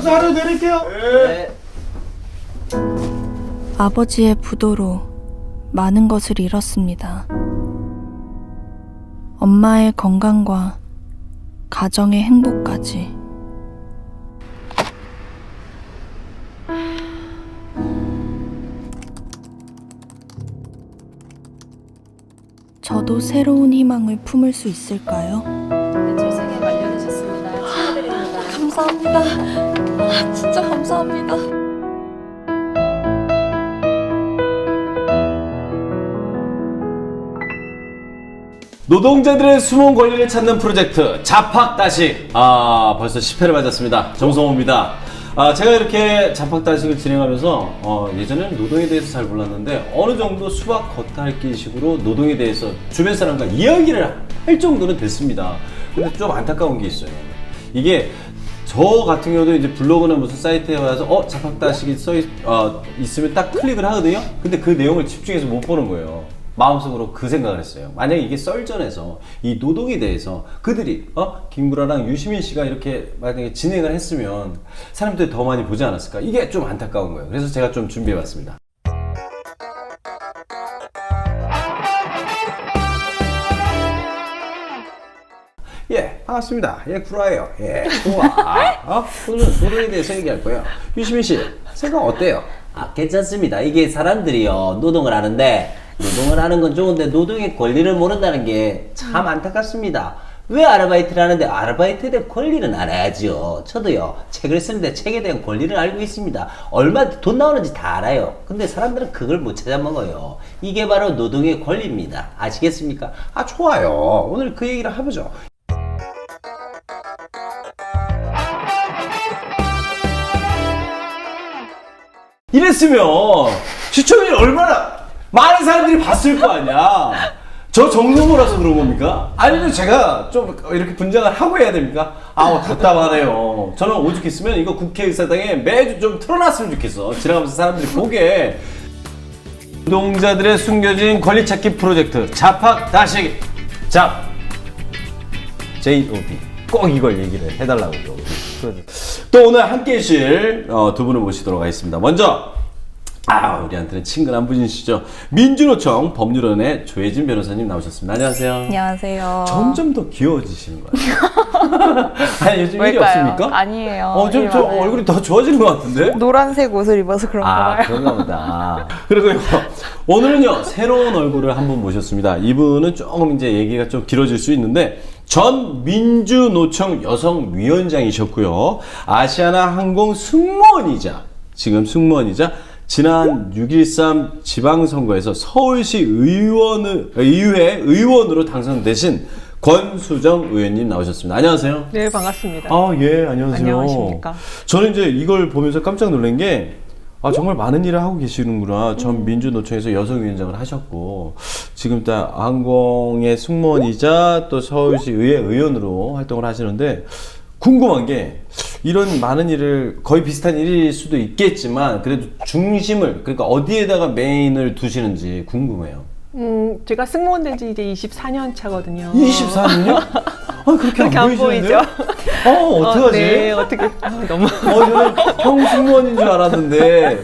자료 내릴게요. 네. 아버지의 부도로 많은 것을 잃었습니다. 엄마의 건강과 가정의 행복까지. 저도 새로운 희망을 품을 수 있을까요? 출생에 관련하셨습니다. 축하드립니다. 감사합니다. 진짜 감사합니다. 노동자들의 숨은 권리를 찾는 프로젝트 잡학다식. 벌써 10회를 맞았습니다. 정성호입니다. 제가 이렇게 잡학다식을 진행하면서 예전에는 노동에 대해서 잘 몰랐는데 어느 정도 수박 겉핥기식으로 노동에 대해서 주변 사람과 이야기를 할 정도는 됐습니다. 근데 좀 안타까운 게 있어요. 이게 저 같은 경우도 이제 블로그나 무슨 사이트에 와서 잡학다식이 있으면 딱 클릭을 하거든요. 근데 그 내용을 집중해서 못 보는 거예요. 마음속으로 그 생각을 했어요. 만약에 이게 썰전에서 이 노동에 대해서 그들이 김구라랑 유시민 씨가 이렇게 만약에 진행을 했으면 사람들이 더 많이 보지 않았을까? 이게 좀 안타까운 거예요. 그래서 제가 좀 준비해봤습니다. 예, 반갑습니다. 예, 구라예요. 예, 좋아. 오늘은 노동에 대해서 얘기할 거예요. 유시민 씨, 생각 어때요? 괜찮습니다. 이게 사람들이요, 노동을 하는데, 노동을 하는 건 좋은데, 노동의 권리를 모른다는 게 참 안타깝습니다. 왜 아르바이트를 하는데, 아르바이트에 대한 권리는 알아야죠. 저도요, 책을 쓰는데 책에 대한 권리를 알고 있습니다. 얼마 돈 나오는지 다 알아요. 근데 사람들은 그걸 못 찾아먹어요. 이게 바로 노동의 권리입니다. 아시겠습니까? 좋아요. 오늘 그 얘기를 해보죠. 이랬으면 시청률이 얼마나 많은 사람들이 봤을 거 아니야. 저 정성호라서 그런 겁니까? 아니면 제가 좀 이렇게 분장을 하고 해야 됩니까? 답답하네요. 저는 오죽 했으면 이거 국회의사당에 매주 좀 틀어놨으면 좋겠어. 지나가면서 사람들이 보게. 노동자들의 숨겨진 권리찾기 프로젝트 잡학다식. JOB 꼭 이걸 얘기를 해달라고. 또 오늘 함께 해주실 두 분을 모시도록 하겠습니다. 먼저 우리한테는 친근한 분이시죠. 민주노총 법률원의 조혜진 변호사님 나오셨습니다. 안녕하세요. 안녕하세요. 점점 더 귀여워지시는 것 같아요. 아니 요즘 일이 없습니까? 아니에요. 좀 얼굴이 더 좋아지는 것 같은데? 노란색 옷을 입어서 그런가 봐요. 그런가 보다. 그리고 오늘은요 새로운 얼굴을 한 분 모셨습니다. 이분은 조금 이제 얘기가 좀 길어질 수 있는데 전 민주노총 여성위원장이셨고요. 아시아나항공 승무원이자 지난 6.13 지방선거에서 서울시 의회 의원으로 당선되신 권수정 의원님 나오셨습니다. 안녕하세요. 네, 반갑습니다. 예, 안녕하세요. 안녕하십니까. 저는 이제 이걸 보면서 깜짝 놀란 게 정말 많은 일을 하고 계시는구나. 전 민주노총에서 여성위원장을 하셨고 지금 또 항공의 승무원이자 또 서울시 의회 의원으로 활동을 하시는데 궁금한 게 이런 많은 일을 거의 비슷한 일일 수도 있겠지만 그래도 중심을 그러니까 어디에다가 메인을 두시는지 궁금해요. 제가 승무원 된 지 이제 24년 차거든요. 24년요? 그렇게 안 보이죠? 어떡하지? 네, 어떻게. 너무. 저는 평승무원인 줄 알았는데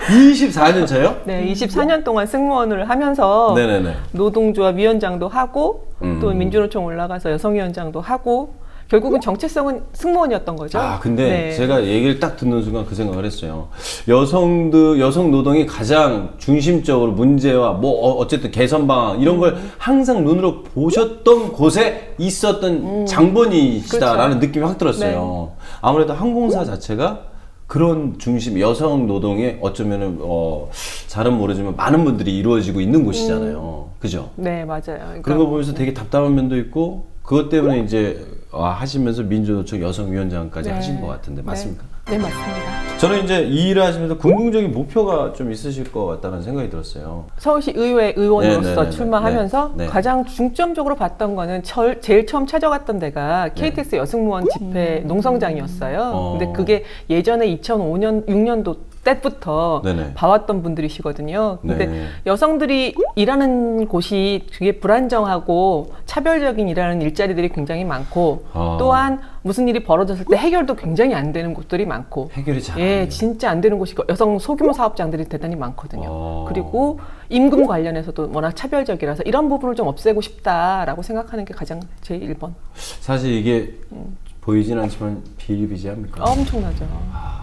24년 차요? 네, 24년 동안 승무원을 하면서 네네네. 노동조합 위원장도 하고 또 민주노총 올라가서 여성위원장도 하고 결국은 정체성은 승무원이었던 거죠. 근데 네. 제가 얘기를 딱 듣는 순간 그 생각을 했어요. 여성 노동이 가장 중심적으로 문제와 어쨌든 개선 방안 이런 걸 항상 눈으로 보셨던 곳에 있었던 장본이시다라는 그렇죠. 느낌이 확 들었어요. 네. 아무래도 항공사 자체가 그런 중심, 여성 노동에 어쩌면은 잘은 모르지만 많은 분들이 이루어지고 있는 곳이잖아요. 그죠? 네, 맞아요. 그러니까 그런 거 보면서 되게 답답한 면도 있고 그것 때문에 이제 하시면서 민주노총 여성위원장까지 네. 하신 것 같은데 맞습니까? 네, 맞습니다. 저는 이제 이 일을 하시면서 궁극적인 목표가 좀 있으실 것 같다는 생각이 들었어요. 서울시 의회 의원으로서 네네네네. 출마하면서 네. 가장 중점적으로 봤던 거는 제일 처음 찾아갔던 데가 KTX 여승무원 집회 농성장이었어요. 근데 그게 예전에 2005년, 6년도 때부터 네네. 봐왔던 분들이시거든요. 근데 네. 여성들이 일하는 곳이 되게 불안정하고 차별적인 일하는 일자리들이 굉장히 많고 또한 무슨 일이 벌어졌을 때 해결도 굉장히 안 되는 곳들이 많고 해결이 잘. 예, 안 돼요. 진짜 안 되는 곳이 여성 소규모 사업장들이 대단히 많거든요. 그리고 임금 관련해서도 워낙 차별적이라서 이런 부분을 좀 없애고 싶다라고 생각하는 게 가장 제 1번. 사실 이게 보이진 않지만 비일비재합니까? 엄청나죠.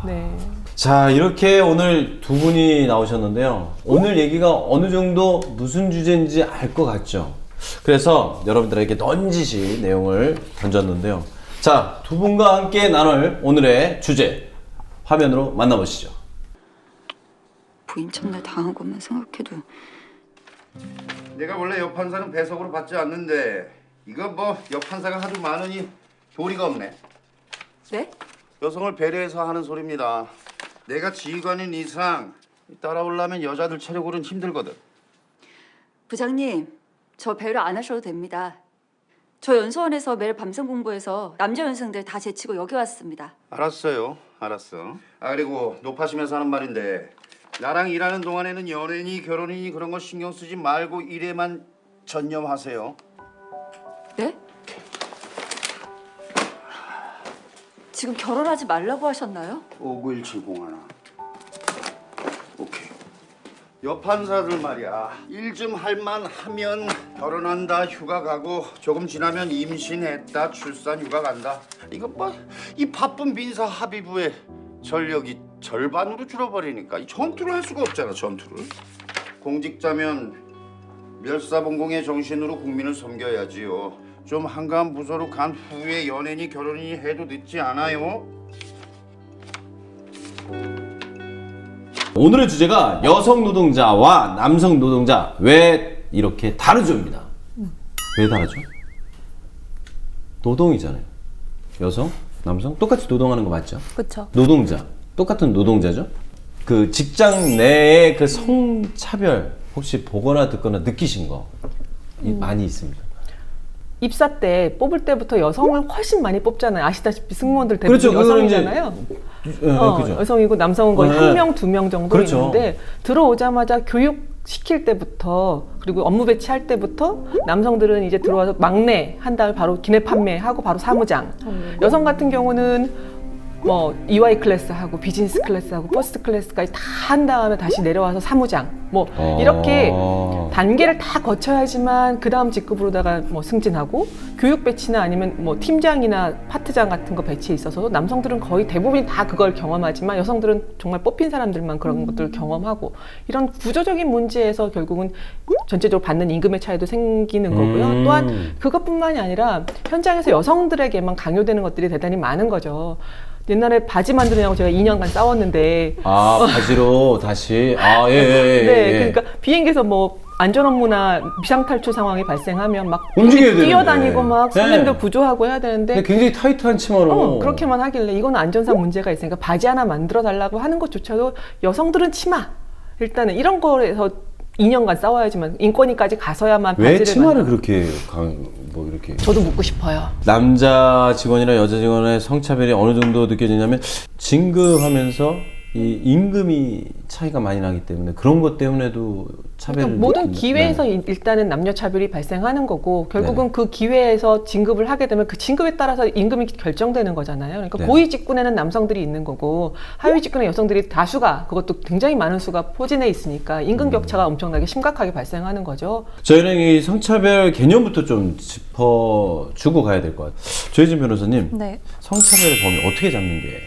네. 자, 이렇게 오늘 두 분이 나오셨는데요. 오늘 얘기가 어느 정도 무슨 주제인지 알 것 같죠? 그래서 여러분들에게 넌지시 내용을 던졌는데요. 자, 두 분과 함께 나눌 오늘의 주제 화면으로 만나보시죠. 부인 첫날 당한 것만 생각해도 내가 원래 여판사는 배석으로 받지 않는데 이거 뭐 여판사가 하도 많으니 도리가 없네. 네? 여성을 배려해서 하는 소리입니다. 내가 지휘관인 이상 따라오려면 여자들 체력으로는 힘들거든. 부장님, 저 배려 안 하셔도 됩니다. 저 연수원에서 매일 밤샘 공부해서 남자 연생들 다 제치고 여기 왔습니다. 알았어요. 알았어. 아 그리고 높아시면서 하는 말인데 나랑 일하는 동안에는 연애니 결혼이니 그런 거 신경 쓰지 말고 일에만 전념하세요. 네? 지금 결혼하지 말라고 하셨나요? 59170 하나. 오케이. 여판사들 말이야. 일 좀 할만 하면 결혼한다, 휴가 가고 조금 지나면 임신했다, 출산 휴가 간다. 이거 뭐 이 바쁜 민사 합의부의 전력이 절반으로 줄어버리니까 이 전투를 할 수가 없잖아, 전투를. 공직자면 멸사봉공의 정신으로 국민을 섬겨야지요. 좀 한가한 부서로 간 후에 연애니 결혼이니 해도 늦지 않아요. 오늘의 주제가 여성 노동자와 남성 노동자 왜 이렇게 다르죠입니다. 왜 다르죠? 노동이잖아요. 여성, 남성 똑같이 노동하는 거 맞죠? 그쵸. 노동자, 똑같은 노동자죠. 그 직장 내의 그 성차별 혹시 보거나 듣거나 느끼신 거 많이 있습니다. 입사 때 뽑을 때부터 여성을 훨씬 많이 뽑잖아요. 아시다시피 승무원들 대부분 그렇죠. 그거는 여성이잖아요. 그죠. 여성이고 남성은 거의 네. 1명, 2명 정도 그렇죠. 있는데 들어오자마자 교육 시킬 때부터 그리고 업무 배치할 때부터 남성들은 이제 들어와서 막내 한 다음에 바로 기내 판매하고 바로 사무장. 여성 같은 경우는 뭐 EY 클래스 하고 비즈니스 클래스 하고 퍼스트 클래스까지 다 한 다음에 다시 내려와서 사무장 뭐 이렇게 단계를 다 거쳐야지만 그 다음 직급으로다가 뭐 승진하고 교육 배치나 아니면 뭐 팀장이나 파트장 같은 거 배치에 있어서 남성들은 거의 대부분이 다 그걸 경험하지만 여성들은 정말 뽑힌 사람들만 그런 것들을 경험하고 이런 구조적인 문제에서 결국은 전체적으로 받는 임금의 차이도 생기는 거고요. 또한 그것뿐만이 아니라 현장에서 여성들에게만 강요되는 것들이 대단히 많은 거죠. 옛날에 바지 만드느냐고 제가 2년간 싸웠는데 바지로 다시 예. 네, 그러니까 비행기에서 뭐 안전 업무나 비상 탈출 상황이 발생하면 막 움직여야 되는데. 뛰어다니고 막 네. 선생님들 구조하고 해야 되는데 근데 굉장히 타이트한 치마로 그렇게만 하길래 이건 안전상 문제가 있으니까 바지 하나 만들어 달라고 하는 것조차도 여성들은 치마 일단은 이런 거에서 2년간 싸워야지만 인권위까지 가서야만 왜 바지를 치마를 만들어. 그렇게 뭐 이렇게 저도 묻고 싶어요. 남자 직원이나 여자 직원의 성차별이 어느 정도 느껴지냐면 진급하면서 이 임금이 차이가 많이 나기 때문에 그런 것 때문에도 차별을 그러니까 모든 느낀다. 기회에서 네. 일단은 남녀 차별이 발생하는 거고 결국은 그 기회에서 진급을 하게 되면 그 진급에 따라서 임금이 결정되는 거잖아요. 그러니까 네. 고위 직군에는 남성들이 있는 거고 하위 직군에 여성들이 다수가 그것도 굉장히 많은 수가 포진해 있으니까 임금 격차가 엄청나게 심각하게 발생하는 거죠. 저희는 이 성차별 개념부터 좀 짚어주고 가야 될 것 같아요. 조혜진 변호사님, 네. 성차별의 범위 어떻게 잡는 게?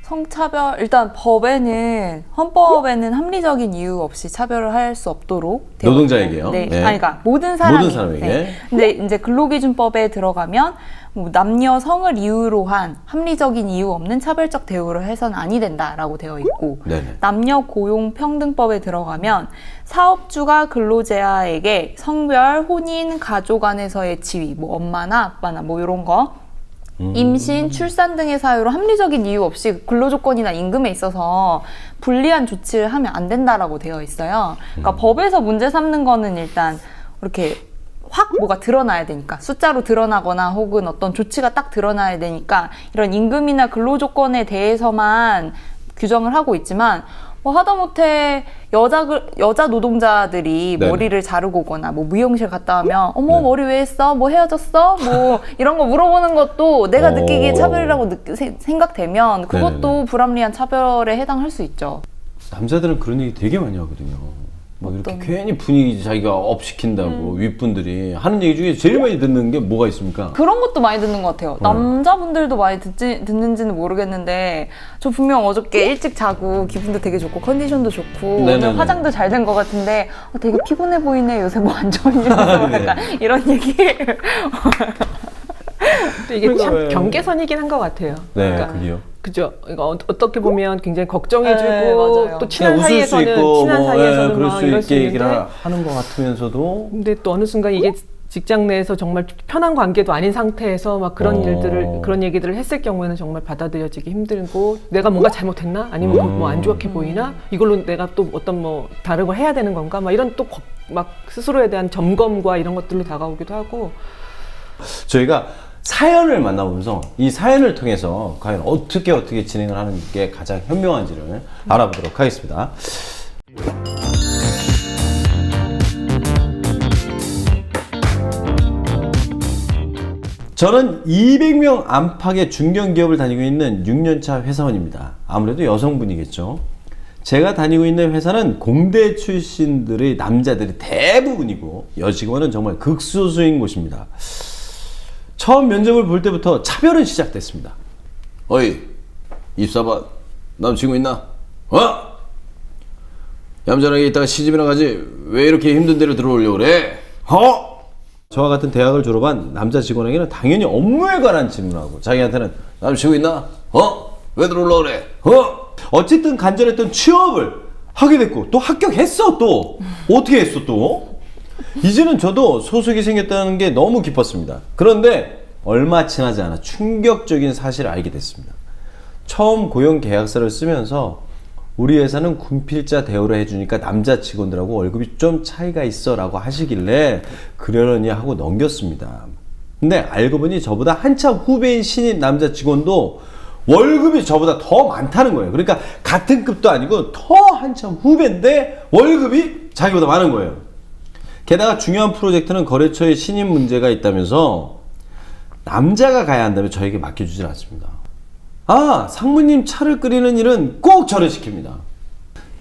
성차별, 일단 법에는, 헌법에는 합리적인 이유 없이 차별을 할 수 없도록 되어 노동자에게요? 있고, 네. 네. 아니, 그러니까 모든 사람이. 모든 사람에게. 네. 근데 이제 근로기준법에 들어가면 뭐 남녀 성을 이유로 한 합리적인 이유 없는 차별적 대우를 해서는 아니 된다라고 되어 있고, 네네. 남녀 고용 평등법에 들어가면 사업주가 근로자에게 성별, 혼인, 가족 안에서의 지위, 뭐 엄마나 아빠나 뭐 이런 거 임신, 출산 등의 사유로 합리적인 이유 없이 근로조건이나 임금에 있어서 불리한 조치를 하면 안 된다라고 되어 있어요. 그러니까 법에서 문제 삼는 거는 일단 이렇게 확 뭐가 드러나야 되니까 숫자로 드러나거나 혹은 어떤 조치가 딱 드러나야 되니까 이런 임금이나 근로조건에 대해서만 규정을 하고 있지만 뭐 하다못해 여자 노동자들이 네네. 머리를 자르고 오거나 뭐 미용실 갔다 오면 어머 네. 머리 왜 했어? 뭐 헤어졌어? 뭐 이런 거 물어보는 것도 내가 느끼기에 차별이라고 생각되면 그것도 네네네. 불합리한 차별에 해당할 수 있죠. 남자들은 그런 얘기 되게 많이 하거든요. 막 이렇게 어떤? 괜히 분위기 자기가 업 시킨다고 윗분들이 하는 얘기 중에 제일 많이 듣는 게 뭐가 있습니까? 그런 것도 많이 듣는 것 같아요. 남자분들도 많이 듣는지는 모르겠는데 저 분명 어저께 일찍 자고 기분도 되게 좋고 컨디션도 좋고 네네네. 오늘 화장도 잘 된 것 같은데 되게 피곤해 보이네. 요새 뭐 안 좋은 일 있어? 네. 약간 이런 얘기. 근데 이게 참 그러니까요. 경계선이긴 한 것 같아요. 네, 그러니까 그게요. 그죠. 이거 어떻게 보면 굉장히 걱정해주고 네, 맞아요. 또 친한 그냥 웃을 수 사이에서는 있고 친한 뭐 사이에서는 그럴 막 수 이럴 수 있게 얘기를 있는데 하는 것 같으면서도 근데 또 어느 순간 이게 직장 내에서 정말 편한 관계도 아닌 상태에서 막 그런 그런 얘기들을 했을 경우에는 정말 받아들여지기 힘들고 내가 뭔가 잘못했나? 아니면 뭐 안 좋게 보이나? 이걸로 내가 또 어떤 뭐 다른 걸 해야 되는 건가? 막 이런 또 막 스스로에 대한 점검과 이런 것들로 다가오기도 하고 저희가 사연을 만나보면서 이 사연을 통해서 과연 어떻게 진행을 하는 게 가장 현명한지를 알아보도록 하겠습니다. 저는 200명 안팎의 중견기업을 다니고 있는 6년차 회사원입니다. 아무래도 여성분이겠죠. 제가 다니고 있는 회사는 공대 출신들의 남자들이 대부분이고 여직원은 정말 극소수인 곳입니다. 처음 면접을 볼 때부터 차별은 시작됐습니다. 어이, 입사봐. 남친구 있나? 어? 얌전하게 있다가 시집이나 가지. 왜 이렇게 힘든 데를 들어오려고 그래? 저와 같은 대학을 졸업한 남자 직원에게는 당연히 업무에 관한 질문하고 자기한테는 남친구 있나? 왜 들어오려고 그래? 어쨌든 간절했던 취업을 하게 됐고 또 합격했어 또. 어떻게 했어 또? 이제는 저도 소속이 생겼다는 게 너무 기뻤습니다. 그런데 얼마 지나지 않아 충격적인 사실을 알게 됐습니다. 처음 고용 계약서를 쓰면서 우리 회사는 군필자 대우를 해주니까 남자 직원들하고 월급이 좀 차이가 있어 라고 하시길래 그러려니 하고 넘겼습니다. 근데 알고 보니 저보다 한참 후배인 신입 남자 직원도 월급이 저보다 더 많다는 거예요. 그러니까 같은 급도 아니고 더 한참 후배인데 월급이 자기보다 많은 거예요. 게다가 중요한 프로젝트는 거래처에 신입 문제가 있다면서 남자가 가야 한다면 저에게 맡겨주질 않습니다. 상무님 차를 끓이는 일은 꼭 저를 시킵니다.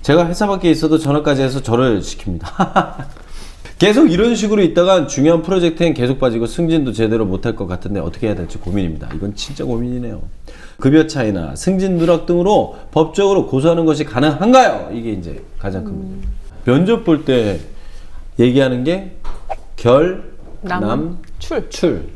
제가 회사 밖에 있어도 전화까지 해서 저를 시킵니다. 계속 이런 식으로 있다가 중요한 프로젝트엔 계속 빠지고 승진도 제대로 못할 것 같은데 어떻게 해야 될지 고민입니다. 이건 진짜 고민이네요. 급여 차이나 승진 누락 등으로 법적으로 고소하는 것이 가능한가요? 이게 이제 가장 큰 문제입니다. 면접 볼 때 얘기하는 게 출.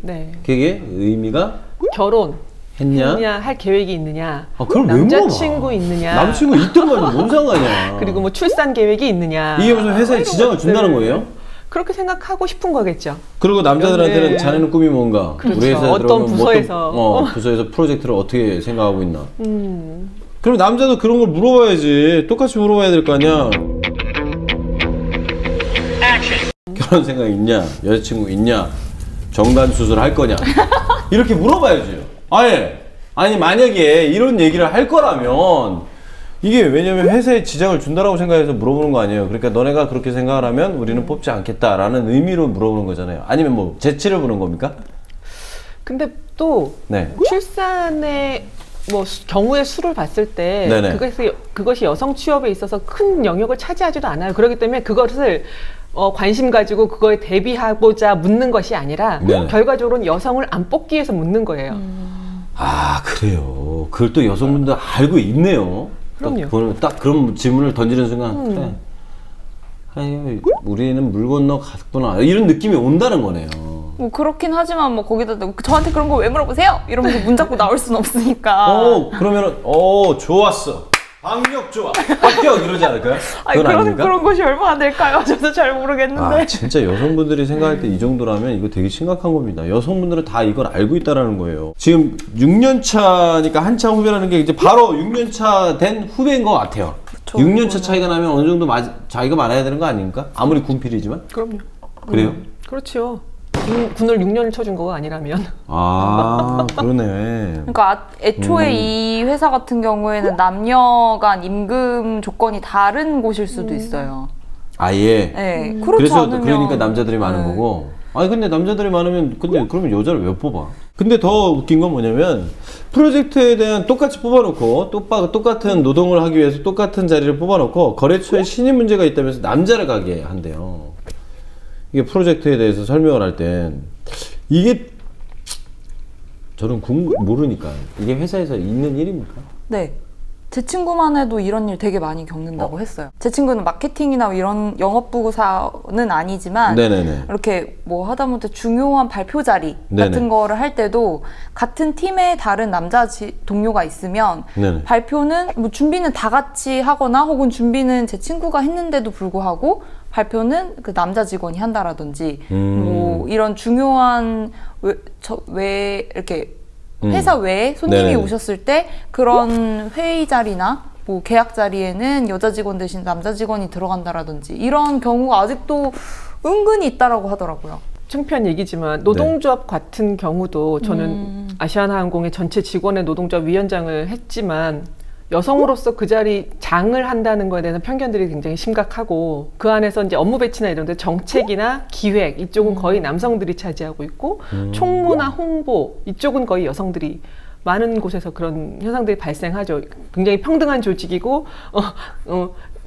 네. 그게 의미가 결혼 했냐? 할 계획이 있느냐? 그럼 왜 남자친구 물어봐? 있느냐? 남자친구 있든 뭔 상관이야. 그리고 뭐 출산 계획이 있느냐? 이게 무슨 회사에 지장을 준다는 거예요? 그렇게 생각하고 싶은 거겠죠. 그리고 남자들한테는 네. 자네는 꿈이 뭔가? 그렇죠. 우리 회사에 어떤 들어오면 부서에서. 부서에서 프로젝트를 어떻게 생각하고 있나? 그럼 남자도 그런 걸 물어봐야지. 똑같이 물어봐야 될 거 아니야. 결혼 생각 있냐? 여자친구 있냐? 정관 수술 할 거냐? 이렇게 물어봐야죠. 아니 만약에 이런 얘기를 할 거라면 이게 왜냐면 회사에 지장을 준다라고 생각해서 물어보는 거 아니에요. 그러니까 너네가 그렇게 생각을 하면 우리는 뽑지 않겠다라는 의미로 물어보는 거잖아요. 아니면 뭐 재치를 부는 겁니까? 근데 또 네. 출산의 뭐 경우의 수를 봤을 때 네네. 그것이 여성 취업에 있어서 큰 영역을 차지하지도 않아요. 그렇기 때문에 그것을 관심 가지고 그거에 대비하고자 묻는 것이 아니라 네네. 결과적으로는 여성을 안 뽑기 위해서 묻는 거예요. 그래요. 그걸 또 여성분들 알고 있네요. 그럼요. 딱 그런 질문을 던지는 순간 그래. 아니, 우리는 물 건너 갔구나 이런 느낌이 온다는 거네요. 뭐 그렇긴 하지만 뭐 거기다 저한테 그런 거 왜 물어보세요? 이러면서 문 닫고 나올 수는 없으니까. 그러면은 좋았어. 방역 좋아. 합격 이러지 않을까요? 그건 아닙니까? 그런 것이 얼마나 될까요? 저도 잘 모르겠는데. 진짜 여성분들이 생각할 때 이 정도라면 이거 되게 심각한 겁니다. 여성분들은 다 이걸 알고 있다라는 거예요. 지금 6년 차니까 한참 후배라는 게 이제 바로 6년 차 된 후배인 것 같아요. 그쵸, 6년 차 차이가 나면 어느 정도 자기가 많아야 되는 거 아닙니까? 아무리 군필이지만. 그럼요. 그래요? 그렇죠. 군을 6년을 쳐준 거가 아니라면. 아, 그러네. 그러니까 애초에 이 회사 같은 경우에는 남녀 간 임금 조건이 다른 곳일 수도 있어요. 아예. 네, 그렇지 그래서 않으면 그러니까 남자들이 많은 네. 거고. 아니 근데 남자들이 많으면 근데 그러면 여자를 왜 뽑아? 근데 더 웃긴 건 뭐냐면 프로젝트에 대한 똑같이 뽑아놓고 똑같은 노동을 하기 위해서 똑같은 자리를 뽑아놓고 거래처에 신입 문제가 있다면서 남자를 가게 한대요. 이게 프로젝트에 대해서 설명을 할 땐 이게 저는 모르니까 이게 회사에서 있는 일입니까? 네. 제 친구만 해도 이런 일 되게 많이 겪는다고 했어요. 제 친구는 마케팅이나 이런 영업부사는 아니지만 네네네. 이렇게 뭐 하다못해 중요한 발표 자리 네네. 같은 거를 할 때도 같은 팀에 다른 남자 동료가 있으면 네네. 발표는 뭐 준비는 다 같이 하거나 혹은 준비는 제 친구가 했는데도 불구하고 발표는 그 남자 직원이 한다라든지 뭐 이런 중요한 외 이렇게 회사 외에 손님이 네네네. 오셨을 때 그런 회의 자리나 뭐 계약 자리에는 여자 직원 대신 남자 직원이 들어간다라든지 이런 경우가 아직도 은근히 있다라고 하더라고요. 창피한 얘기지만 노동조합 같은 경우도 저는 아시아나항공의 전체 직원의 노동조합 위원장을 했지만 여성으로서 그 자리 장을 한다는 거에 대해서 편견들이 굉장히 심각하고 그 안에서 이제 업무 배치나 이런 데 정책이나 기획 이쪽은 거의 남성들이 차지하고 있고 총무나 홍보 이쪽은 거의 여성들이 많은 곳에서 그런 현상들이 발생하죠. 굉장히 평등한 조직이고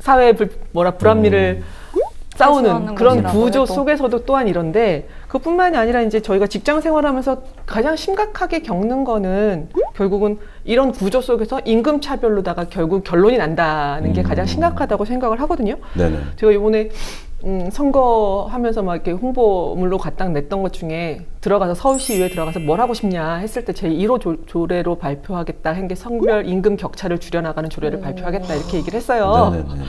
사회의 불합리를 싸우는 해소하는 그런 곳이라고 구조 해도. 속에서도 또한 이런데 그뿐만이 아니라 이제 저희가 직장 생활하면서 가장 심각하게 겪는 거는 결국은 이런 구조 속에서 임금 차별로다가 결국 결론이 난다는 게 가장 심각하다고 생각을 하거든요. 네네. 제가 이번에 선거하면서 막 이렇게 홍보물로 갖다 냈던 것 중에 들어가서 서울시의회에 들어가서 뭘 하고 싶냐 했을 때 제 1호 조례로 발표하겠다 한 게 성별 임금 격차를 줄여나가는 조례를 발표하겠다 이렇게 얘기를 했어요. 네네네.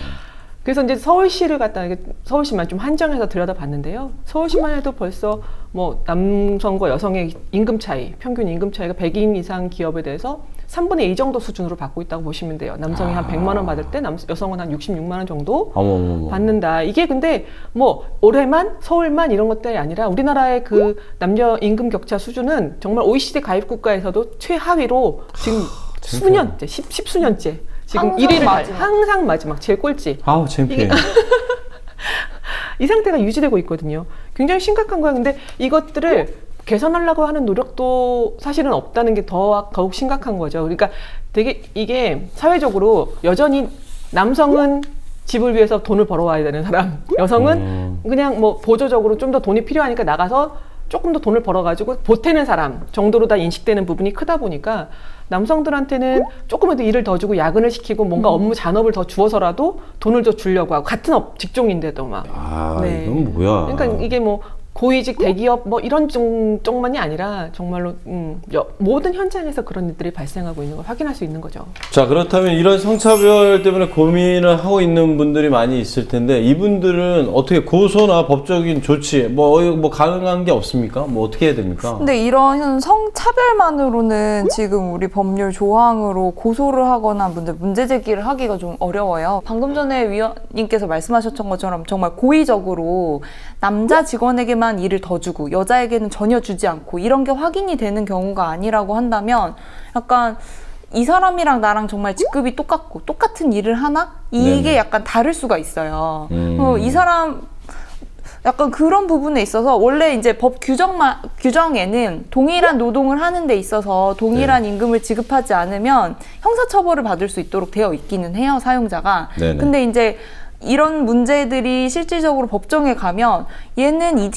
그래서 이제 서울시를 갖다 서울시만 좀 한정해서 들여다봤는데요. 서울시만 해도 벌써 뭐 남성과 여성의 임금 차이, 평균 임금 차이가 100인 이상 기업에 대해서 3분의 2 정도 수준으로 받고 있다고 보시면 돼요. 남성이 한 100만 원 받을 때 여성은 한 66만 원 정도 어머머머. 받는다. 이게 근데 뭐 올해만 서울만 이런 것들이 아니라 우리나라의 그 남녀 임금 격차 수준은 정말 OECD 가입 국가에서도 최하위로 지금 수년째, 십수년째 지금 항상 1위를 마지막. 항상 마지막 제일 꼴찌. 아우 창피해. 이 상태가 유지되고 있거든요. 굉장히 심각한 거야. 근데 이것들을 개선하려고 하는 노력도 사실은 없다는 게 더욱 심각한 거죠. 그러니까 되게 이게 사회적으로 여전히 남성은 집을 위해서 돈을 벌어와야 되는 사람, 여성은 그냥 뭐 보조적으로 좀 더 돈이 필요하니까 나가서 조금 더 돈을 벌어가지고 보태는 사람 정도로 다 인식되는 부분이 크다 보니까 남성들한테는 조금이라도 일을 더 주고 야근을 시키고 뭔가 업무 잔업을 더 주어서라도 돈을 더 주려고 하고 같은 직종인데도 막. 아, 이건 뭐야? 그러니까 이게 뭐 고위직 대기업 뭐 이런 쪽만이 아니라 정말로 모든 현장에서 그런 일들이 발생하고 있는 걸 확인할 수 있는 거죠. 자, 그렇다면 이런 성차별 때문에 고민을 하고 있는 분들이 많이 있을 텐데 이분들은 어떻게 고소나 법적인 조치 뭐 가능한 게 없습니까? 뭐 어떻게 해야 됩니까? 근데 이런 성차별만으로는 지금 우리 법률 조항으로 고소를 하거나 문제 제기를 하기가 좀 어려워요. 방금 전에 위원님께서 말씀하셨던 것처럼 정말 고의적으로 남자 직원에게만 일을 더 주고 여자에게는 전혀 주지 않고 이런 게 확인이 되는 경우가 아니라고 한다면 약간 이 사람이랑 나랑 정말 직급이 똑같고 똑같은 일을 하나? 이게 네네. 약간 다를 수가 있어요. 이 사람 약간 그런 부분에 있어서 원래 이제 법 규정에는 동일한 노동을 하는 데 있어서 동일한 임금을 지급하지 않으면 형사처벌을 받을 수 있도록 되어 있기는 해요, 사용자가. 네네. 근데 이제 이런 문제들이 실질적으로 법정에 가면 얘는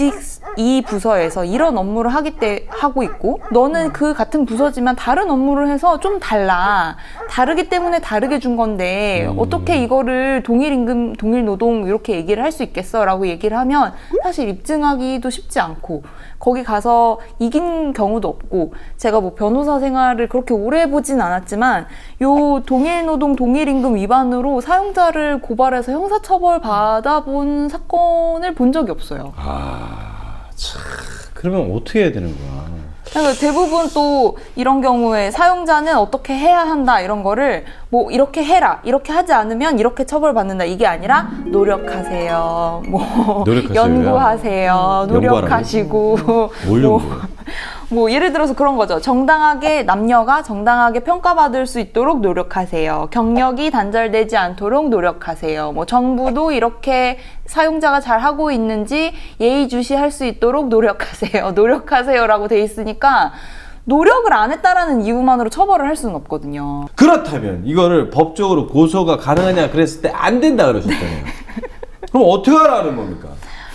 이 부서에서 이런 업무를 하고 있고 너는 그 같은 부서지만 다른 업무를 해서 좀 다르기 때문에 다르게 준 건데 어떻게 이거를 동일 임금, 동일 노동 이렇게 얘기를 할 수 있겠어? 라고 얘기를 하면 사실 입증하기도 쉽지 않고 거기 가서 이긴 경우도 없고 제가 뭐 변호사 생활을 그렇게 오래 해보진 않았지만 요 동일 노동 동일 임금 위반으로 사용자를 고발해서 형사처벌 받아본 사건을 본 적이 없어요. 아, 참. 그러면 어떻게 해야 되는 거야? 그러니까 대부분 또 이런 경우에 사용자는 어떻게 해야 한다 이런 거를 뭐 이렇게 해라 이렇게 하지 않으면 이렇게 처벌받는다 이게 아니라 노력하세요 뭐 노력하세요요? 연구하세요 노력하시고 뭘 뭐, 연구해요? 뭐 예를 들어서 그런 거죠. 정당하게 남녀가 정당하게 평가받을 수 있도록 노력하세요. 경력이 단절되지 않도록 노력하세요. 뭐 정부도 이렇게 사용자가 잘 하고 있는지 예의주시할 수 있도록 노력하세요. 노력하세요라고 돼 있으니까 노력을 안 했다라는 이유만으로 처벌을 할 수는 없거든요. 그렇다면 이거를 법적으로 고소가 가능하냐 그랬을 때 안 된다 그러셨잖아요. 그럼 어떻게 하라는 겁니까?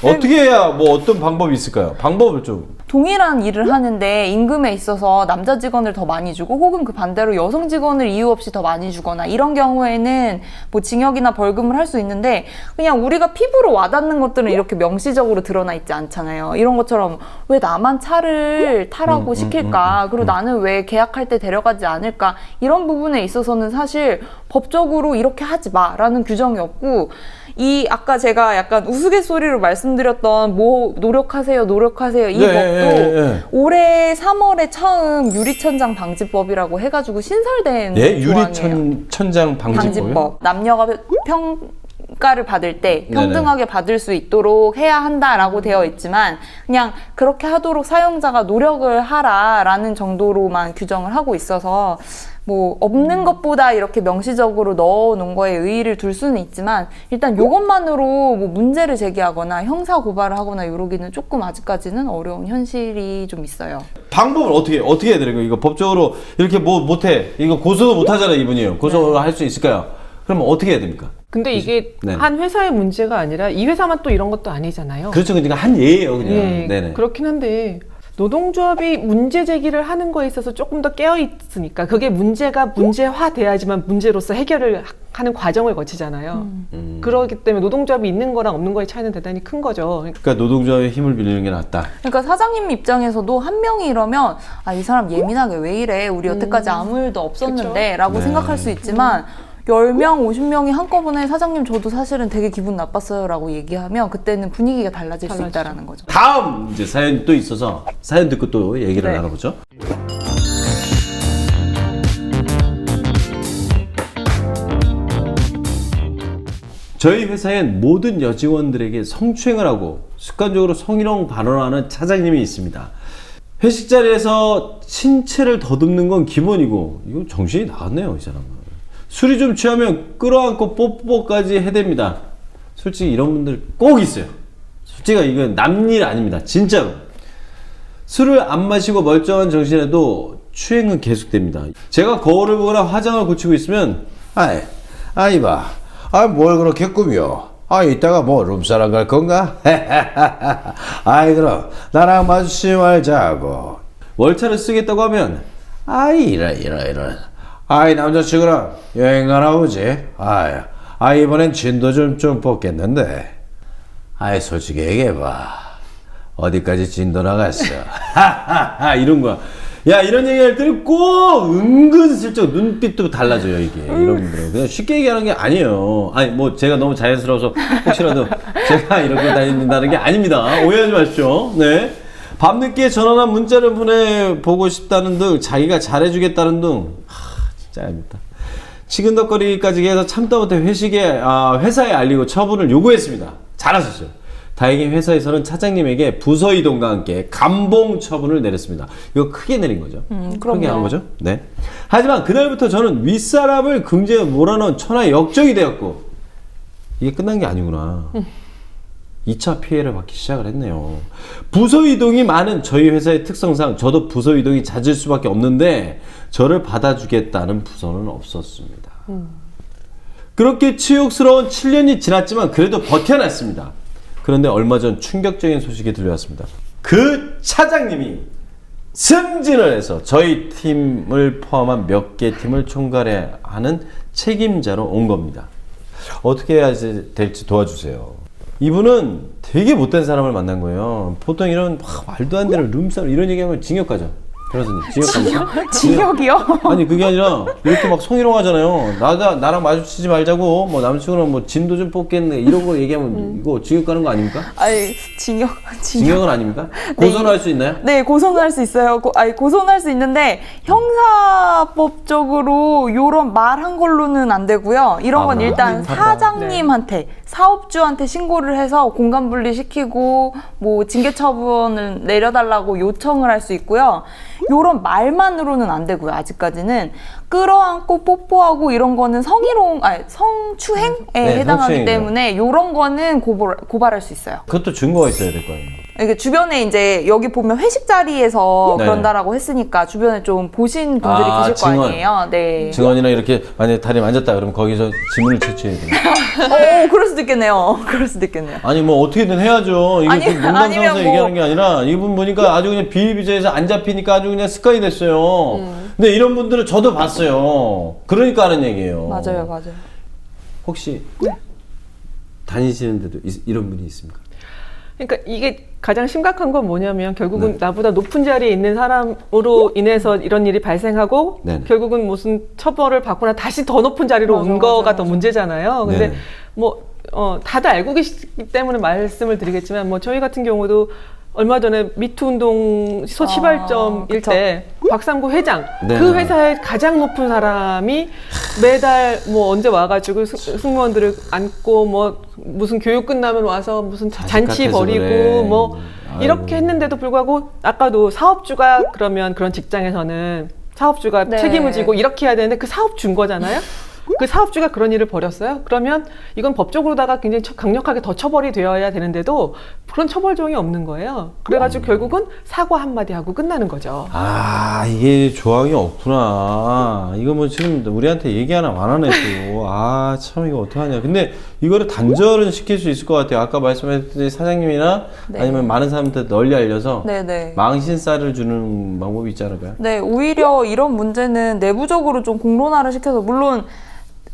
어떻게 해야 뭐 어떤 방법이 있을까요? 방법을 좀. 동일한 일을 하는데 임금에 있어서 남자 직원을 더 많이 주고 혹은 그 반대로 여성 직원을 이유 없이 더 많이 주거나 이런 경우에는 뭐 징역이나 벌금을 할 수 있는데 그냥 우리가 피부로 와닿는 것들은 이렇게 명시적으로 드러나 있지 않잖아요. 이런 것처럼 왜 나만 차를 타라고 시킬까? 그리고 나는 왜 계약할 때 데려가지 않을까? 이런 부분에 있어서는 사실 법적으로 이렇게 하지 마라는 규정이 없고 이 아까 제가 약간 우스갯소리로 말씀드렸던 뭐 노력하세요 노력하세요 이 법도 올해 3월에 처음 유리천장 방지법이라고 해가지고 신설된 예? 조항이에요. 유리천장 방지법이요? 남녀가 평가를 받을 때 평등하게 받을 수 있도록 해야 한다라고 되어 있지만 그냥 그렇게 하도록 사용자가 노력을 하라라는 정도로만 규정을 하고 있어서 뭐 없는 것보다 이렇게 명시적으로 넣어놓은 거에 의의를 둘 수는 있지만 일단 이것만으로 뭐 문제를 제기하거나 형사 고발을 하거나 이러기는 조금 아직까지는 어려운 현실이 좀 있어요. 방법을 어떻게 해야 되는 거예요? 이거 법적으로 이렇게 뭐 못해 이거 고소도 못하잖아요 이분이요. 고소를 할 수 있을까요? 그러면 어떻게 해야 됩니까? 근데 이게 네. 한 회사의 문제가 아니라 이 회사만 또 이런 것도 아니잖아요. 그렇죠. 그러니까 한 예예요 그냥. 네, 네네. 그렇긴 한데 노동조합이 문제 제기를 하는 거에 있어서 조금 더 깨어 있으니까 그게 문제가 문제화돼야지만 문제로서 해결을 하는 과정을 거치잖아요. 그렇기 때문에 노동조합이 있는 거랑 없는 거의 차이는 대단히 큰 거죠. 그러니까 노동조합의 힘을 빌리는 게 낫다. 그러니까 사장님 입장에서도 한 명이 이러면 아, 이 사람 예민하게 왜 이래? 우리 여태까지 아무 일도 없었는데 라고 네. 생각할 수 있지만 10명, 50명이 한꺼번에 사장님 저도 사실은 되게 기분 나빴어요 라고 얘기하면 그때는 분위기가 달라질 수 달라지죠. 있다는 거죠. 다음 이제 사연이 또 있어서 사연 듣고 또 얘기를 네. 나눠보죠. 저희 회사엔 모든 여직원들에게 성추행을 하고 습관적으로 성희롱 발언하는 차장님이 있습니다. 회식 자리에서 신체를 더듬는 건 기본이고 이거 정신이 나갔네요 이 사람은. 술이 좀 취하면 끌어안고 뽀뽀까지 해댑니다. 솔직히 이런 분들 꼭 있어요. 솔직히 이건 남일 아닙니다. 진짜로. 술을 안 마시고 멀쩡한 정신에도 추행은 계속됩니다. 제가 거울을 보거나 화장을 고치고 있으면 아이 봐. 뭘 그렇게 꾸며? 이따가 뭐 룸사랑 갈 건가? 그럼 나랑 마주치지 말자고. 월차를 쓰겠다고 하면 이런. 남자친구랑 여행 가나 보지? 이번엔 진도 좀 뽑겠는데. 솔직히 얘기해봐. 어디까지 진도 나갔어? 이런 거야. 야 이런 얘기할 때는 꼭 은근슬쩍 눈빛도 달라져요 이게 이런 분들은 그냥 쉽게 얘기하는 게 아니에요. 아니 뭐 제가 너무 자연스러워서 혹시라도 제가 이렇게 다닌다는 게 아닙니다. 오해하지 마십시오. 네. 밤늦게 전화나 문자를 보내보고 싶다는 등 자기가 잘해주겠다는 등 진짜 아닙니다. 치근덕거리기까지 해서 참다 못해 회사에 알리고 처분을 요구했습니다. 잘하셨어요. 다행히 회사에서는 차장님에게 부서 이동과 함께 감봉 처분을 내렸습니다. 이거 크게 내린 거죠. 크게 한 거죠. 네. 하지만 그날부터 저는 윗사람을 긍지에 몰아넣은 천하의 역적이 되었고 이게 끝난 게 아니구나. 2차 피해를 받기 시작을 했네요. 부서 이동이 많은 저희 회사의 특성상 저도 부서 이동이 잦을 수밖에 없는데 저를 받아주겠다는 부서는 없었습니다. 그렇게 치욕스러운 7년이 지났지만 그래도 버텨냈습니다. 그런데 얼마 전 충격적인 소식이 들려왔습니다. 그 차장님이 승진을 해서 저희 팀을 포함한 몇 개 팀을 총괄해야 하는 책임자로 온 겁니다. 어떻게 해야 될지 도와주세요. 이분은 되게 못된 사람을 만난 거예요. 보통 이런 말도 안 되는 룸싸움 이런 얘기하면 징역 가죠. 변호사님 징역 징역이요? 아니 그게 아니라 이렇게 막 성희롱 하잖아요. 나랑 마주치지 말자고 뭐 남친구랑 뭐 진도 좀 뽑겠네 이런 거 얘기하면 이거 징역 가는 거 아닙니까? 아니 징역. 징역은 아닙니까? 고소는 할 수 있나요? 네, 고소는 할 수 있어요. 고소는 할 수 있는데 형사법적으로 이런 말한 걸로는 안 되고요. 이런 건 그래요? 일단 사장님한테 사업주한테 신고를 해서 공간 분리시키고 뭐 징계 처분을 내려달라고 요청을 할 수 있고요. 이런 말만으로는 안 되고요. 아직까지는 끌어안고 뽀뽀하고 이런 거는 성추행에 해당하기 성추행이죠. 때문에 이런 거는 고발할 수 있어요. 그것도 증거가 있어야 될 거 아니에요. 이게 주변에 이제 여기 보면 회식 자리에서 네. 그런다라고 했으니까 주변에 좀 보신 분들이 계실 증언. 거 아니에요. 네. 증언이나 이렇게 만약에 다리 만졌다 그러면 거기서 지문을 채취해야 돼요. 그럴 수도 있겠네요. 그럴 수도 있겠네요. 아니 뭐 어떻게든 해야죠. 이게 아니, 농담 아니면 삼아서 뭐- 얘기하는 게 아니라 이분 보니까 아주 그냥 비일비재해서 안 잡히니까 아주 그냥 습관이 됐어요. 근데 이런 분들은 저도 봤어요. 그러니까 하는 얘기예요. 맞아요. 혹시 다니시는데도 이런 분이 있습니까? 그러니까 이게 가장 심각한 건 뭐냐면 결국은 나보다 높은 자리에 있는 사람으로 인해서 이런 일이 발생하고 네네. 결국은 무슨 처벌을 받거나 다시 더 높은 자리로 온 거가 더 문제잖아요. 근데 네네. 뭐 다들 알고 계시기 때문에 말씀을 드리겠지만 뭐 저희 같은 경우도 얼마 전에 미투 운동 시발점일 그쵸. 때 박상구 회장 네네. 그 회사의 가장 높은 사람이 매달 뭐 언제 와가지고 승무원들을 안고 뭐 무슨 교육 끝나면 와서 무슨 잔치 같아서 벌이고 그래. 뭐 이렇게 했는데도 불구하고 아까도 사업주가 그러면 그런 직장에서는 사업주가 네. 책임을 지고 이렇게 해야 되는데 그 사업주인 거잖아요. 그 사업주가 그런 일을 벌였어요. 그러면 이건 법적으로다가 굉장히 강력하게 더 처벌이 되어야 되는데도 그런 처벌 조항이 없는 거예요. 그래가지고 결국은 사과 한마디 하고 끝나는 거죠. 아 이게 조항이 없구나. 이거 뭐 지금 우리한테 얘기 하나 안 하네 또. 아 참 이거 어떡하냐. 근데 이거를 단절은 시킬 수 있을 것 같아요. 아까 말씀하셨듯이 사장님이나 네. 아니면 많은 사람한테 널리 알려서 네네. 망신살을 주는 방법이 있지 않을까요? 네, 오히려 이런 문제는 내부적으로 좀 공론화를 시켜서 물론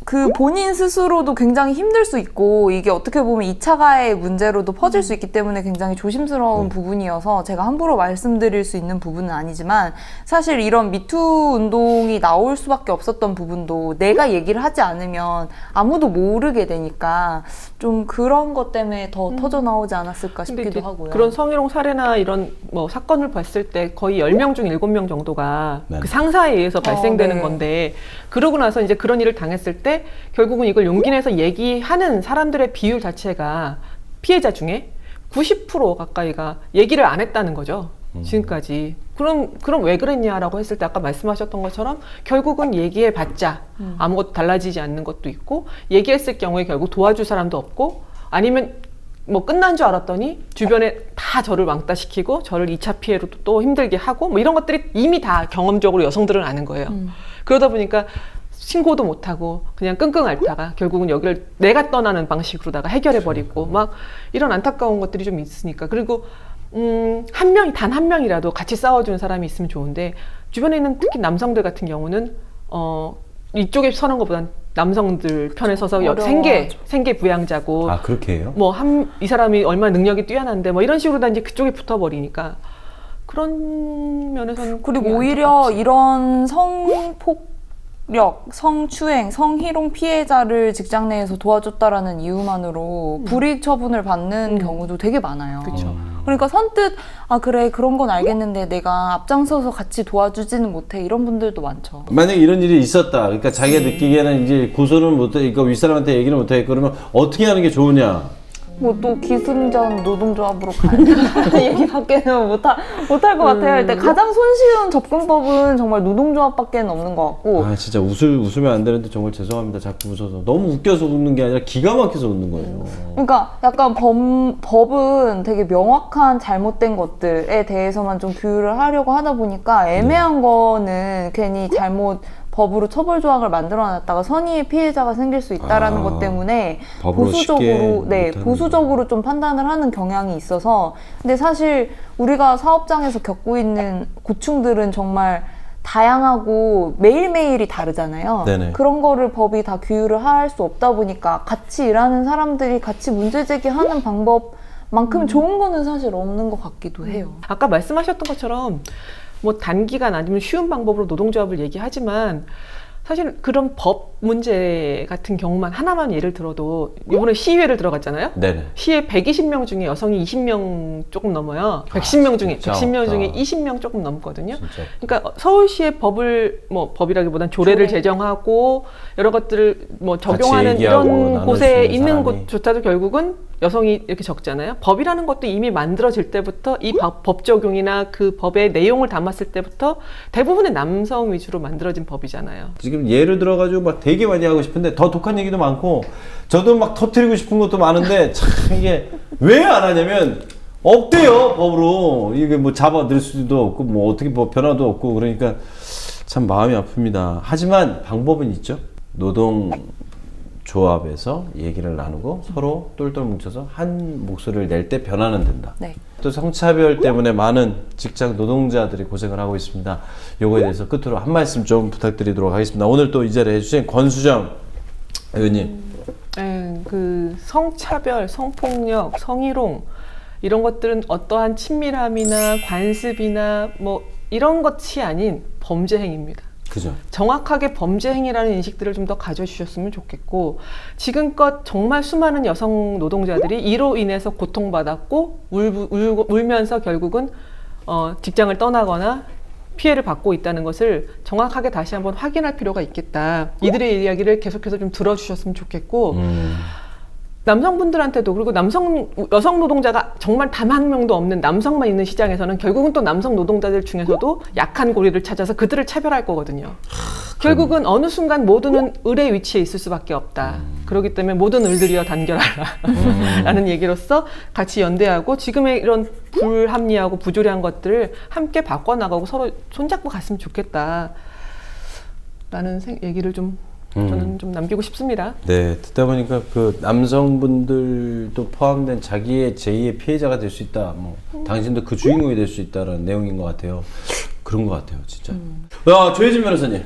그 본인 스스로도 굉장히 힘들 수 있고 이게 어떻게 보면 2차 가해 문제로도 퍼질 수 있기 때문에 굉장히 조심스러운 부분이어서 제가 함부로 말씀드릴 수 있는 부분은 아니지만 사실 이런 미투 운동이 나올 수밖에 없었던 부분도 내가 얘기를 하지 않으면 아무도 모르게 되니까 좀 그런 것 때문에 더 터져 나오지 않았을까 근데 싶기도 이제 하고요. 그런 성희롱 사례나 이런 뭐 사건을 봤을 때 거의 10명 중 7명 정도가 네. 그 상사에 의해서 발생되는 네. 건데 그러고 나서 이제 그런 일을 당했을 때 결국은 이걸 용기 내서 얘기하는 사람들의 비율 자체가 피해자 중에 90% 가까이가 얘기를 안 했다는 거죠. 지금까지. 그럼 왜 그랬냐라고 했을 때 아까 말씀하셨던 것처럼 결국은 얘기해봤자 아무것도 달라지지 않는 것도 있고 얘기했을 경우에 결국 도와줄 사람도 없고 아니면 뭐 끝난 줄 알았더니 주변에 다 저를 왕따시키고 저를 2차 피해로 또 힘들게 하고 뭐 이런 것들이 이미 다 경험적으로 여성들은 아는 거예요. 그러다 보니까 신고도 못하고 그냥 끙끙 앓다가 결국은 여기를 내가 떠나는 방식으로다가 해결해버리고 막 이런 안타까운 것들이 좀 있으니까 그리고 한 명이 단 한 명이라도 같이 싸워주는 사람이 있으면 좋은데 주변에 있는 특히 남성들 같은 경우는 이쪽에 서는 것보단 남성들 편에 서서 생계 부양자고 아 그렇게 해요? 뭐 이 사람이 얼마나 능력이 뛰어난데 뭐 이런 식으로 다 이제 그쪽에 붙어버리니까 그런 면에서는 그리고 되게 오히려 안타깝지. 이런 성폭력, 성추행, 성희롱 피해자를 직장 내에서 도와줬다라는 이유만으로 불이익 처분을 받는 경우도 되게 많아요. 그쵸. 그러니까 선뜻 아 그래 그런 건 알겠는데 내가 앞장서서 같이 도와주지는 못해 이런 분들도 많죠. 만약에 이런 일이 있었다. 그러니까 자기가 느끼기에는 이제 고소는 못해, 이거 윗사람한테 얘기를 못해. 그러면 어떻게 하는 게 좋으냐? 뭐 또 기승전 노동조합으로 가야 얘기밖에는 못할 것 같아요. 일단 가장 손쉬운 접근법은 정말 노동조합밖에는 없는 것 같고. 아 진짜 웃으면 안 되는데 정말 죄송합니다. 자꾸 웃어서 너무 웃겨서 웃는 게 아니라 기가 막혀서 웃는 거예요. 그러니까 약간 법은 되게 명확한 잘못된 것들에 대해서만 좀 규율을 하려고 하다 보니까 애매한 거는 괜히 법으로 처벌 조항을 만들어놨다가 선의의 피해자가 생길 수 있다라는 것 때문에 법으로 쉽게 보수적으로 좀 판단을 하는 경향이 있어서 근데 사실 우리가 사업장에서 겪고 있는 고충들은 정말 다양하고 매일매일이 다르잖아요. 네네. 그런 거를 법이 다 규율을 할 수 없다 보니까 같이 일하는 사람들이 같이 문제 제기하는 방법만큼 좋은 거는 사실 없는 것 같기도 해요. 아까 말씀하셨던 것처럼 뭐 단기간 아니면 쉬운 방법으로 노동조합을 얘기하지만 사실 그런 법 문제 같은 경우만 하나만 예를 들어도 이번에 시의회를 들어갔잖아요. 네네. 시에 120명 중에 여성이 20명 조금 넘어요. 110명 중에 진짜 110명 중에 없다. 20명 조금 넘거든요. 진짜. 그러니까 서울시의 법을 뭐 법이라기보단 조례를 제정하고 여러 것들을 뭐 적용하는 얘기하고 이런 나눌 수 곳에 있는 있는 사람이. 곳조차도 결국은 여성이 이렇게 적잖아요. 법이라는 것도 이미 만들어질 때부터 이 법 적용이나 그 법의 내용을 담았을 때부터 대부분의 남성 위주로 만들어진 법이잖아요. 지금 예를 들어가지고 막 되게 많이 하고 싶은데 더 독한 얘기도 많고 저도 막 터뜨리고 싶은 것도 많은데 참 이게 왜 안 하냐면 없대요 법으로. 이게 뭐 잡아들 수도 없고 뭐 어떻게 뭐 변화도 없고 그러니까 참 마음이 아픕니다. 하지만 방법은 있죠. 노동조합에서 얘기를 나누고 서로 똘똘 뭉쳐서 한 목소리를 낼 때 변화는 된다. 네. 또 성차별 때문에 많은 직장 노동자들이 고생을 하고 있습니다. 요거에 대해서 끝으로 한 말씀 좀 부탁드리도록 하겠습니다. 오늘 또 이 자리에 해주신 권수정 의원님. 그 성차별, 성폭력, 성희롱 이런 것들은 어떠한 친밀함이나 관습이나 뭐 이런 것이 아닌 범죄 행위입니다. 그죠? 정확하게 범죄 행위라는 인식들을 좀 더 가져주셨으면 좋겠고 지금껏 정말 수많은 여성 노동자들이 이로 인해서 고통받았고 울면서 결국은 직장을 떠나거나 피해를 받고 있다는 것을 정확하게 다시 한번 확인할 필요가 있겠다. 이들의 이야기를 계속해서 좀 들어주셨으면 좋겠고 남성분들한테도 그리고 여성 노동자가 정말 단 한 명도 없는 남성만 있는 시장에서는 결국은 또 남성 노동자들 중에서도 약한 고리를 찾아서 그들을 차별할 거거든요. 결국은 어느 순간 모두는 을의 위치에 있을 수밖에 없다. 그렇기 때문에 모든 을들이여 단결하라 라는 얘기로서 같이 연대하고 지금의 이런 불합리하고 부조리한 것들을 함께 바꿔나가고 서로 손잡고 갔으면 좋겠다 라는 얘기를 좀 저는 좀 남기고 싶습니다. 네, 듣다 보니까 그 남성분들도 포함된 자기의 제2의 피해자가 될 수 있다. 뭐 당신도 그 주인공이 될 수 있다라는 내용인 것 같아요. 그런 것 같아요, 진짜. 야, 조혜진 변호사님.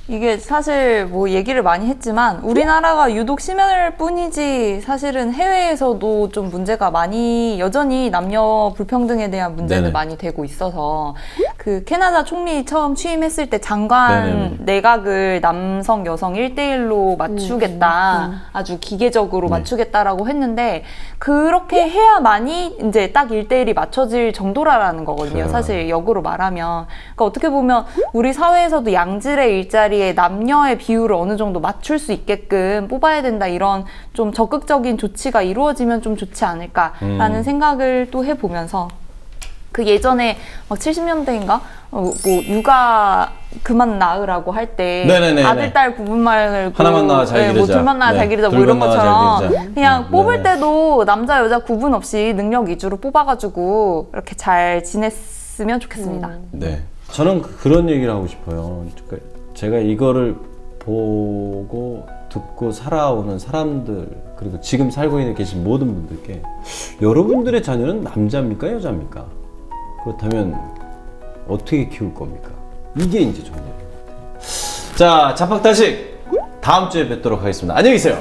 이게 사실 뭐 얘기를 많이 했지만 우리나라가 유독 심할 뿐이지 사실은 해외에서도 좀 문제가 많이 여전히 남녀 불평등에 대한 문제는 네네. 많이 되고 있어서 그 캐나다 총리 처음 취임했을 때 장관 네네. 내각을 남성 여성 1대1로 맞추겠다 아주 기계적으로 네. 맞추겠다라고 했는데 그렇게 해야만이 이제 딱 1대1이 맞춰질 정도라는 거거든요. 그래요. 사실 역으로 말하면 그러니까 어떻게 보면 우리 사회에서도 양질의 일자리에 남녀의 비율을 어느 정도 맞출 수 있게끔 뽑아야 된다 이런 좀 적극적인 조치가 이루어지면 좀 좋지 않을까라는 생각을 또 해보면서 그 예전에 막 70년대인가 뭐 육아 그만 낳으라고 할 때 네네네네. 아들 딸 구분 말고 하나만 낳아 잘 뭐 기르자. 둘만 낳아 네. 잘 기르자 뭐 둘만 이런 낳아 잘 것처럼 기르자. 그냥 뽑을 네네. 때도 남자 여자 구분 없이 능력 위주로 뽑아가지고 이렇게 잘 지냈으면 좋겠습니다. 네. 저는 그런 얘기를 하고 싶어요. 그러니까 제가 이거를 보고 듣고 살아오는 사람들 그리고 지금 살고 계신 모든 분들께 여러분들의 자녀는 남자입니까 여자입니까? 그렇다면 어떻게 키울 겁니까? 이게 이제 정답입니다. 자, 자팍다식 다음 주에 뵙도록 하겠습니다. 안녕히 계세요.